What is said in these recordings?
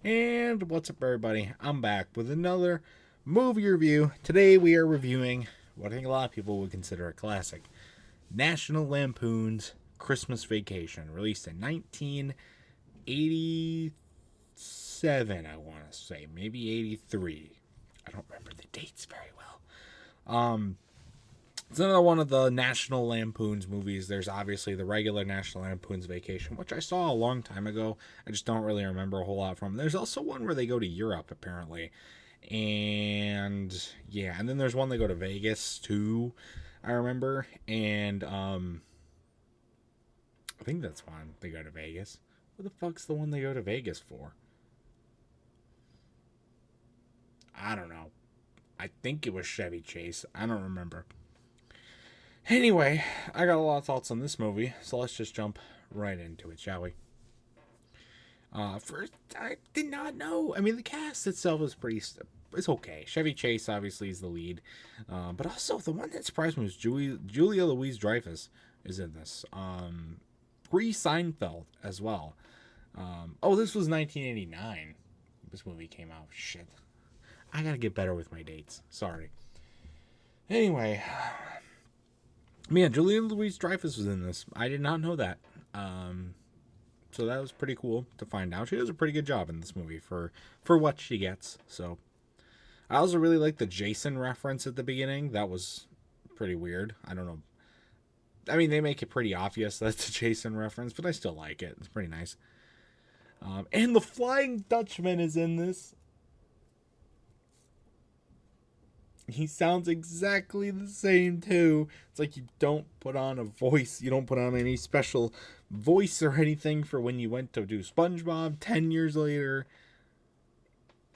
And what's up, everybody? I'm back with another movie review. Today we are reviewing what I think a lot of people would consider a classic, National Lampoon's Christmas Vacation, released in 1987, I want to say, maybe 83. I don't remember the dates very well. It's another one of the National Lampoon's movies. There's obviously the regular National Lampoon's Vacation, which I saw a long time ago. I just don't really remember a whole lot from. There's also one where they go to Europe, apparently. And yeah, and then there's one they go to Vegas too, I remember. And I think that's one they go to Vegas. What the fuck's the one they go to Vegas for? I don't know. I think it was Chevy Chase. I don't remember. Anyway, I got a lot of thoughts on this movie, so let's just jump right into it, shall we? First, I did not know. I mean, the cast itself is it's okay. Chevy Chase obviously is the lead, but also the one that surprised me was Julia Louis-Dreyfus is in this. Bree Seinfeld as well. This was 1989. This movie came out. Shit, I gotta get better with my dates. Sorry. Anyway. Yeah, Julia Louis-Dreyfus was in this. I did not know that. So that was pretty cool to find out. She does a pretty good job in this movie for what she gets. So I also really like the Jason reference at the beginning. That was pretty weird. I don't know. I mean, they make it pretty obvious that's a Jason reference, but I still like it. It's pretty nice. And the Flying Dutchman is in this. He sounds exactly the same too. It's like you don't put on a voice. You don't put on any special voice or anything for when you went to do SpongeBob 10 years later.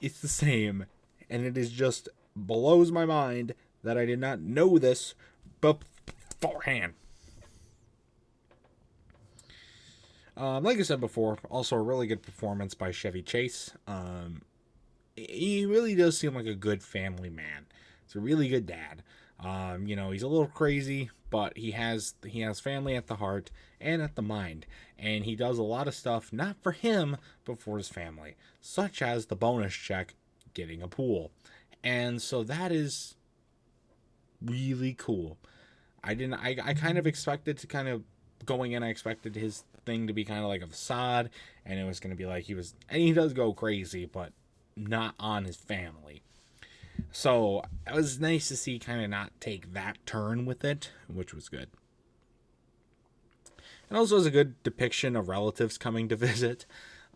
It's the same. And it is just blows my mind that I did not know this beforehand. Like I said before, also a really good performance by Chevy Chase. He really does seem like a good family man. He's a really good dad. He's a little crazy, but he has family at the heart and at the mind. And he does a lot of stuff, not for him, but for his family. Such as the bonus check, getting a pool. And so that is really cool. I kind of expected to going in, I expected his thing to be kind of like a facade. And it was going to be like and he does go crazy, but not on his family. So it was nice to see kind of not take that turn with it, which was good. And also was a good depiction of relatives coming to visit.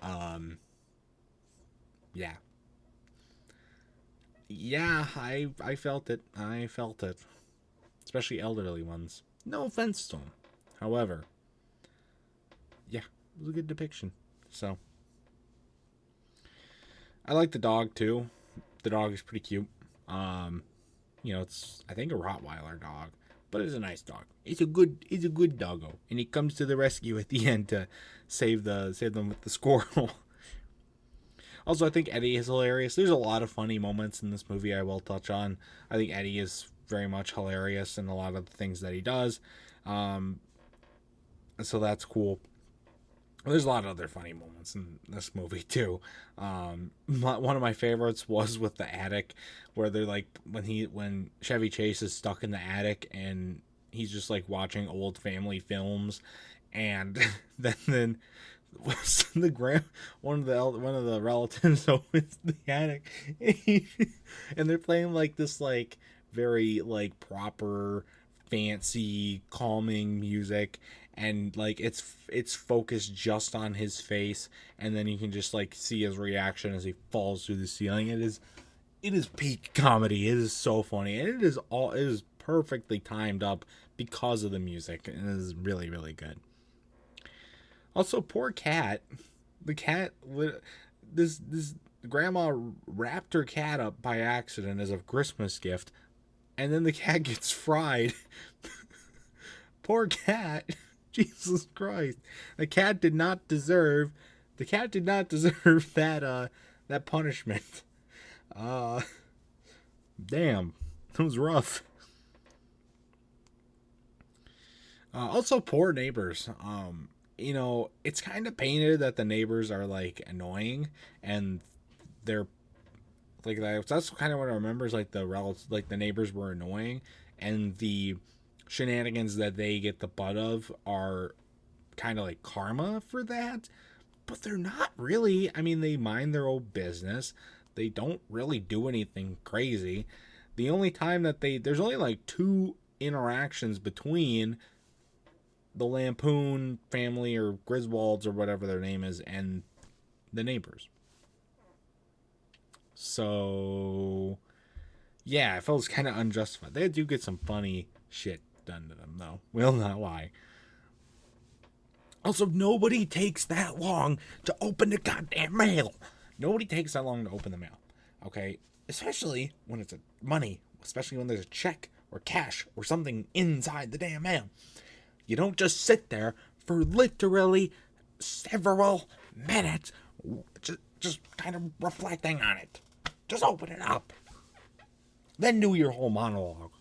Yeah. Yeah, I felt it. I felt it. Especially elderly ones. No offense to them. However, yeah, it was a good depiction. So, I like the dog too. The dog is pretty cute. It's I think a Rottweiler dog, but it's a nice dog. It's a good doggo, and he comes to the rescue at the end to save them with the squirrel. Also, I think Eddie is hilarious. There's a lot of funny moments in this movie I will touch on. I think Eddie is very much hilarious in a lot of the things that he does. So that's cool. There's a lot of other funny moments in this movie too. One of my favorites was with the attic, where they're like when Chevy Chase is stuck in the attic and he's just like watching old family films, and then one of the relatives opens the attic, and they're playing like this like very like proper fancy calming music, and like it's focused just on his face, and then you can just like see his reaction as he falls through the ceiling. It is peak comedy. It is so funny, and it is perfectly timed up because of the music, and it is really, really good. Also, poor cat. The cat, this grandma wrapped her cat up by accident as a Christmas gift, and then the cat gets fried. Poor cat. Jesus Christ. The cat did not deserve that punishment. Damn. It was rough. Also poor neighbors. you know, it's kind of painted that the neighbors are like annoying, and they're like that's kind of what I remember is like the neighbors were annoying, and the shenanigans that they get the butt of are kind of like karma for that. But they're not really. I mean, they mind their own business. They don't really do anything crazy. The only time that there's only like two interactions between the Lampoon family or Griswolds or whatever their name is and the neighbors. So, yeah, I felt it was kind of unjustified. They do get some funny shit done to them, though. We'll not lie. Also, nobody takes that long to open the goddamn mail. Nobody takes that long to open the mail. Okay? Especially when it's money. Especially when there's a check or cash or something inside the damn mail. You don't just sit there for literally several minutes just kind of reflecting on it. Just open it up. Then do your whole monologue.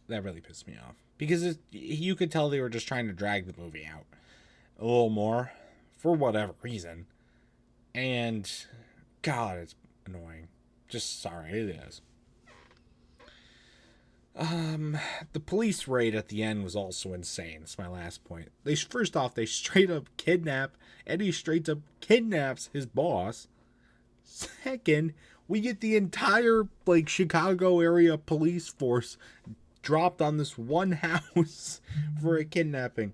That really pissed me off. Because you could tell they were just trying to drag the movie out a little more for whatever reason. And, God, it's annoying. Just sorry, it is. The police raid at the end was also insane. That's my last point. First off, they straight up kidnap. Eddie straight up kidnaps his boss. Second, we get the entire like Chicago area police force dropped on this one house for a kidnapping.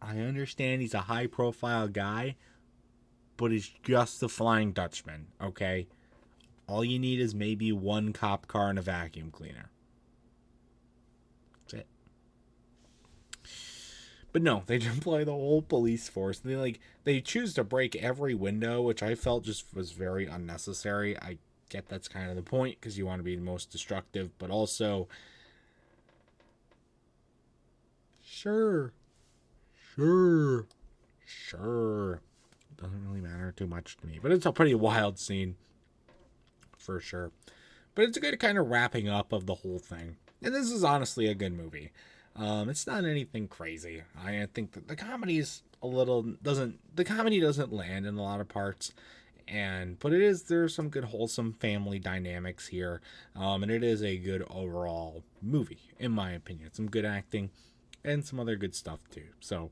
I understand he's a high profile guy, but it's just the Flying Dutchman, okay? All you need is maybe one cop car and a vacuum cleaner. That's it. But no, they deploy the whole police force. They choose to break every window, which I felt just was very unnecessary. I get that's kind of the point because you want to be the most destructive, but also sure. Doesn't really matter too much to me, but it's a pretty wild scene for sure. But it's a good kind of wrapping up of the whole thing. And this is honestly a good movie. It's not anything crazy. I think that the comedy doesn't land in a lot of parts, but there's some good wholesome family dynamics here, and it is a good overall movie in my opinion. Some good acting and some other good stuff too. So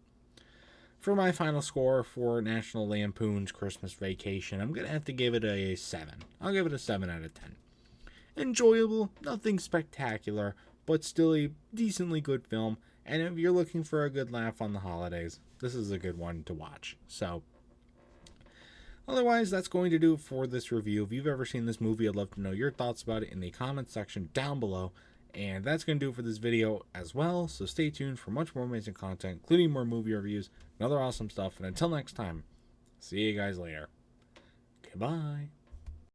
for my final score for National Lampoon's Christmas Vacation, I'm gonna have to give it a 7. I'll give it a 7 out of 10. Enjoyable, nothing spectacular, but still a decently good film. And if you're looking for a good laugh on the holidays, this is a good one to watch. So, otherwise, that's going to do it for this review. If you've ever seen this movie, I'd love to know your thoughts about it in the comments section down below. And that's going to do it for this video as well. So stay tuned for much more amazing content, including more movie reviews and other awesome stuff. And until next time, see you guys later. Goodbye.